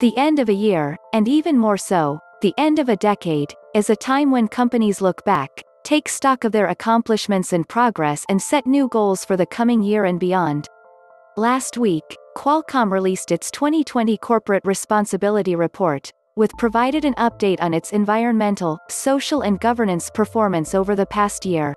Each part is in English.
The end of a year, and even more so, the end of a decade, is a time when companies look back, take stock of their accomplishments and progress and set new goals for the coming year and beyond. Last week, Qualcomm released its 2020 Corporate Responsibility Report, which provided an update on its environmental, social and governance performance over the past year.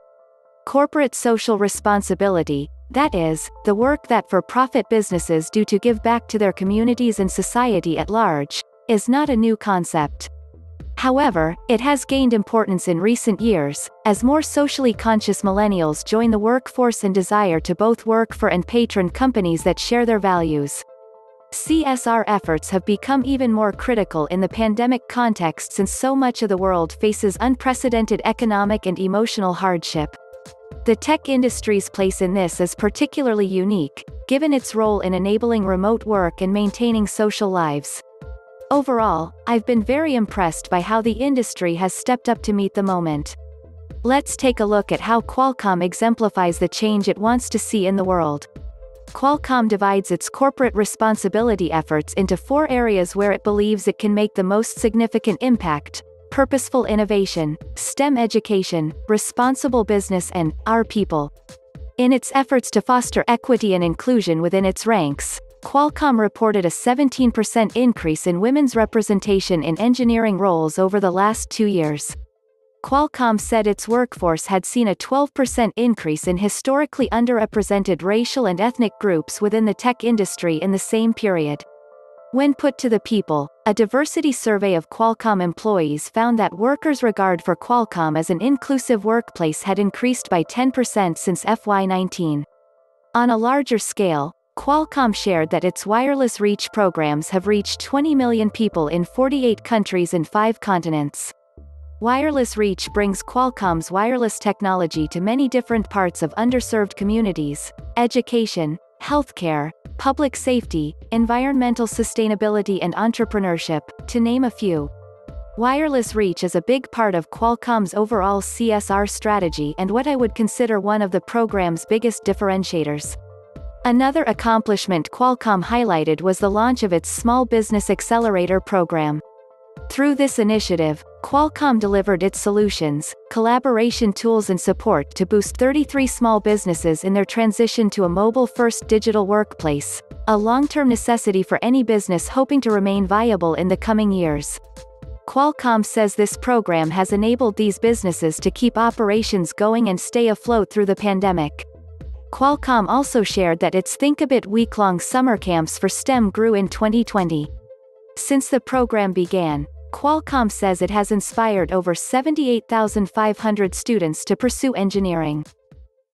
Corporate social responsibility, that is, the work that for-profit businesses do to give back to their communities and society at large, is not a new concept. However, it has gained importance in recent years, as more socially conscious millennials join the workforce and desire to both work for and patron companies that share their values. CSR efforts have become even more critical in the pandemic context since so much of the world faces unprecedented economic and emotional hardship. The tech industry's place in this is particularly unique, given its role in enabling remote work and maintaining social lives. Overall, I've been very impressed by how the industry has stepped up to meet the moment. Let's take a look at how Qualcomm exemplifies the change it wants to see in the world. Qualcomm divides its corporate responsibility efforts into 4 areas where it believes it can make the most significant impact: purposeful innovation, STEM education, responsible business and our people. In its efforts to foster equity and inclusion within its ranks, Qualcomm reported a 17% increase in women's representation in engineering roles over the last 2 years. Qualcomm said its workforce had seen a 12% increase in historically underrepresented racial and ethnic groups within the tech industry in the same period. When put to the people, a diversity survey of Qualcomm employees found that workers' regard for Qualcomm as an inclusive workplace had increased by 10% since FY19. On a larger scale, Qualcomm shared that its wireless reach programs have reached 20 million people in 48 countries and 5 continents. Wireless reach brings Qualcomm's wireless technology to many different parts of underserved communities: education, healthcare, public safety, environmental sustainability and entrepreneurship, to name a few. Wireless reach is a big part of Qualcomm's overall CSR strategy and what I would consider one of the program's biggest differentiators. Another accomplishment Qualcomm highlighted was the launch of its Small Business Accelerator program. Through this initiative, Qualcomm delivered its solutions, collaboration tools and support to boost 33 small businesses in their transition to a mobile-first digital workplace, a long-term necessity for any business hoping to remain viable in the coming years. Qualcomm says this program has enabled these businesses to keep operations going and stay afloat through the pandemic. Qualcomm also shared that its Thinkabit weeklong summer camps for STEM grew in 2020. Since the program began, Qualcomm says it has inspired over 78,500 students to pursue engineering.